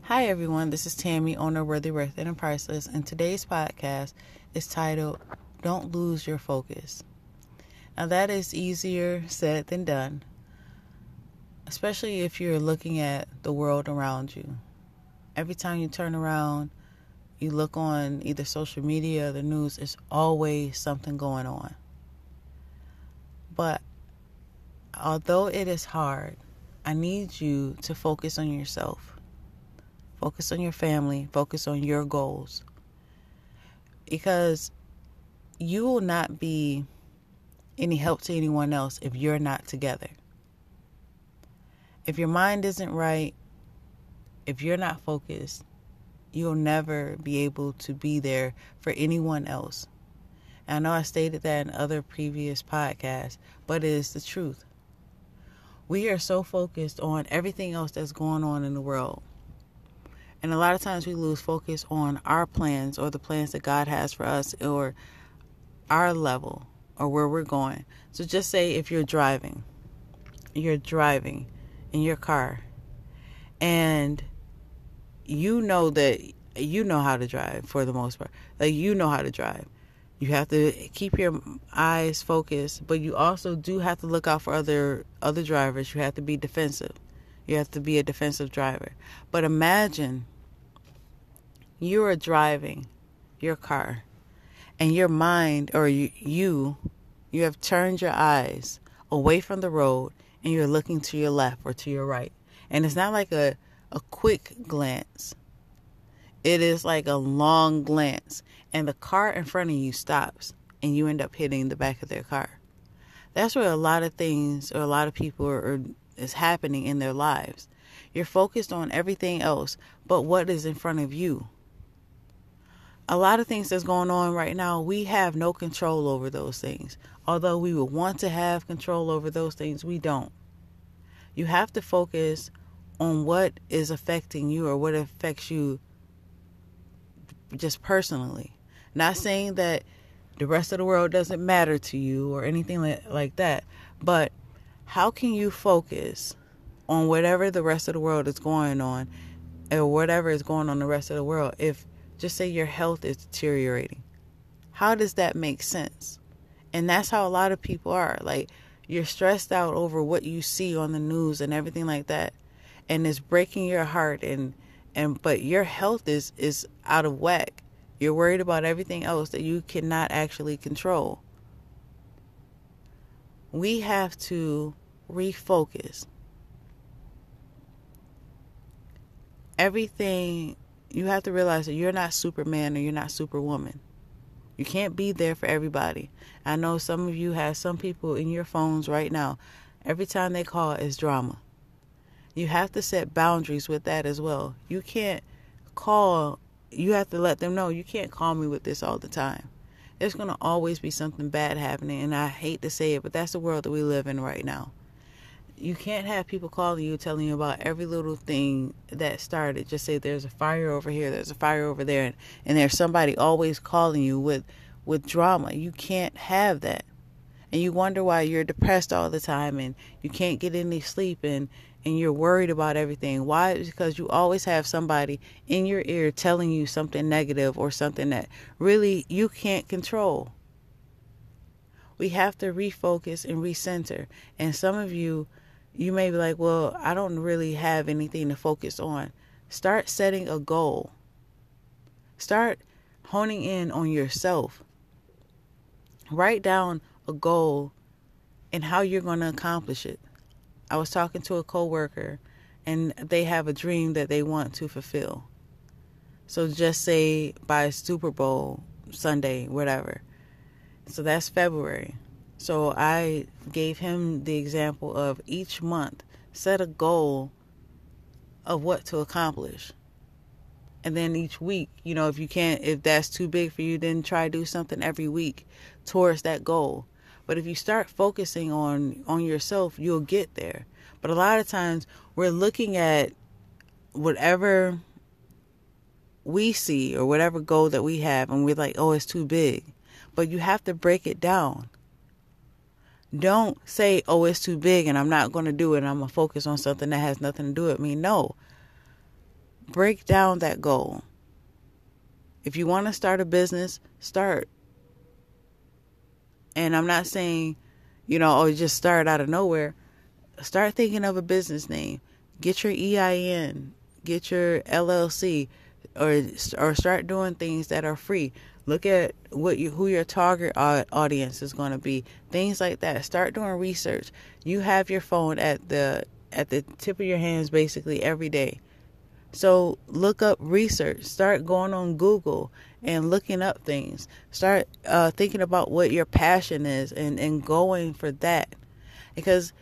Hi everyone, this is Tammy, owner of Worthy, Worth It, and Priceless, and today's podcast is titled, Don't Lose Your Focus. Now that is easier said than done, especially if you're looking at the world around you. Every time you turn around, you look on either social media or the news, there's always something going on. But although it is hard, I need you to focus on yourself. Focus on your family. Focus on your goals. Because you will not be any help to anyone else if you're not together. If your mind isn't right, if you're not focused, you'll never be able to be there for anyone else. And I know I stated that in other previous podcasts, but it is the truth. We are so focused on everything else that's going on in the world. And a lot of times we lose focus on our plans or the plans that God has for us or our level or where we're going. So just say if you're driving in your car and you know that you know how to drive for the most part. Like you know how to drive. You have to keep your eyes focused, but you also do have to look out for other drivers. You have to be defensive. You have to be a defensive driver. But imagine you are driving your car and your mind or you have turned your eyes away from the road and you're looking to your left or to your right. And it's not like a quick glance. It is like a long glance. And the car in front of you stops and you end up hitting the back of their car. That's where a lot of things or a lot of people is happening in their lives. You're focused on everything else but what is in front of you. A lot of things that's going on right now, we have no control over those things. Although we would want to have control over those things, we don't. You have to focus on what is affecting you or what affects you just personally. Not saying that the rest of the world doesn't matter to you or anything like that, but how can you focus on whatever the rest of the world is going on or whatever is going on in the rest of the world if just say your health is deteriorating? How does that make sense? And that's how a lot of people are. Like, you're stressed out over what you see on the news and everything like that. And it's breaking your heart but your health is out of whack. You're worried about everything else that you cannot actually control. We have to refocus. Everything, you have to realize that you're not Superman or you're not Superwoman. You can't be there for everybody. I know some of you have some people in your phones right now. Every time they call, it's drama. You have to set boundaries with that as well. You can't call. You have to let them know you can't call me with this all the time. There's going to always be something bad happening. And I hate to say it, but that's the world that we live in right now. You can't have people calling you, telling you about every little thing that started. Just say there's a fire over here, there's a fire over there, and there's somebody always calling you with drama. You can't have that. And you wonder why you're depressed all the time and you can't get any sleep and you're worried about everything. Why? Because you always have somebody in your ear telling you something negative or something that really you can't control. We have to refocus and recenter. And some of you may be like, well, I don't really have anything to focus on. Start setting a goal. Start honing in on yourself. Write down a goal and how you're going to accomplish it. I was talking to a coworker and they have a dream that they want to fulfill. So just say by Super Bowl Sunday, whatever. So that's February. So I gave him the example of each month, set a goal of what to accomplish. And then each week, if that's too big for you, then try to do something every week towards that goal. But if you start focusing on yourself, you'll get there. But a lot of times we're looking at whatever we see or whatever goal that we have and we're like, oh, it's too big. But you have to break it down. Don't say, oh, it's too big and I'm not going to do it. I'm going to focus on something that has nothing to do with me. No. break down that goal. If you want to start a business, start. And I'm not saying, just start out of nowhere. Start thinking of a business name. Get your EIN. Get your LLC. Or start doing things that are free. Look at who your target audience is going to be. Things like that. Start doing research. You have your phone at the tip of your hands basically every day. So look up research. Start going on Google and looking up things. Start thinking about what your passion is and going for that. Because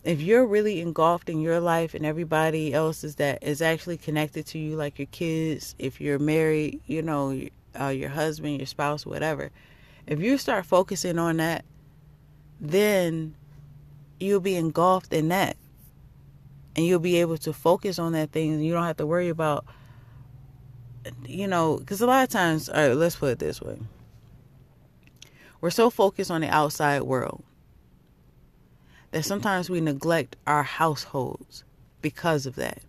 if you're really engulfed in your life and everybody else's that is actually connected to you, like your kids, if you're married, your husband, your spouse, whatever. If you start focusing on that, then you'll be engulfed in that. And you'll be able to focus on that thing. And you don't have to worry about, because a lot of times, all right, let's put it this way. We're so focused on the outside world that sometimes we neglect our households because of that.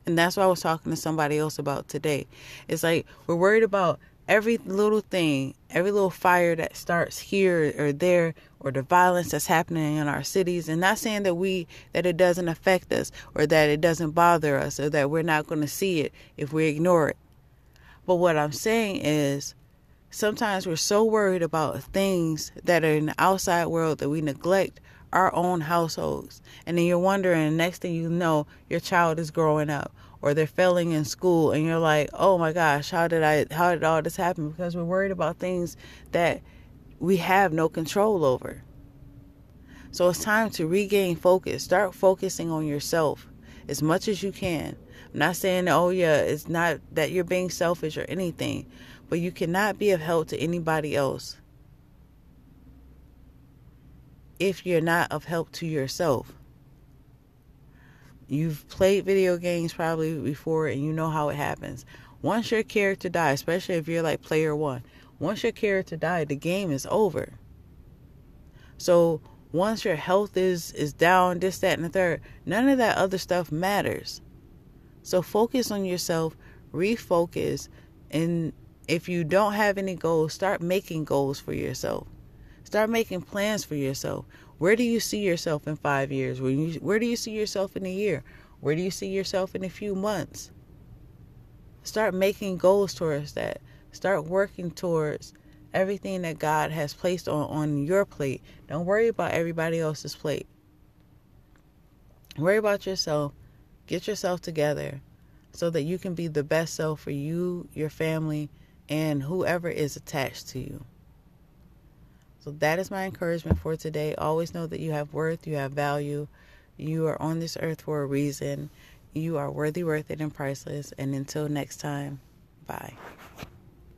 And that's what I was talking to somebody else about today. It's like we're worried about every little thing, every little fire that starts here or there, or the violence that's happening in our cities. And not saying that it doesn't affect us or that it doesn't bother us or that we're not going to see it if we ignore it. But what I'm saying is sometimes we're so worried about things that are in the outside world that we neglect our own households. And then you're wondering, the next thing you know, your child is growing up or they're failing in school and you're like, oh my gosh, how did all this happen? Because we're worried about things that we have no control over. So it's time to regain focus. Start focusing on yourself as much as you can. I'm not saying, it's not that you're being selfish or anything, but you cannot be of help to anybody else if you're not of help to yourself. You've played video games probably before and you know how it happens. Once your character dies, especially if you're like player one, once your character dies, the game is over. So once your health is down, this, that, and the third, none of that other stuff matters. So focus on yourself, refocus, and if you don't have any goals, start making goals for yourself. Start making plans for yourself. Where do you see yourself in 5 years? Where do you see yourself in a year? Where do you see yourself in a few months? Start making goals towards that. Start working towards everything that God has placed on your plate. Don't worry about everybody else's plate. Worry about yourself. Get yourself together so that you can be the best self for you, your family, and whoever is attached to you. So that is my encouragement for today. Always know that you have worth, you have value. You are on this earth for a reason. You are worthy, worth it, and priceless. And until next time, bye.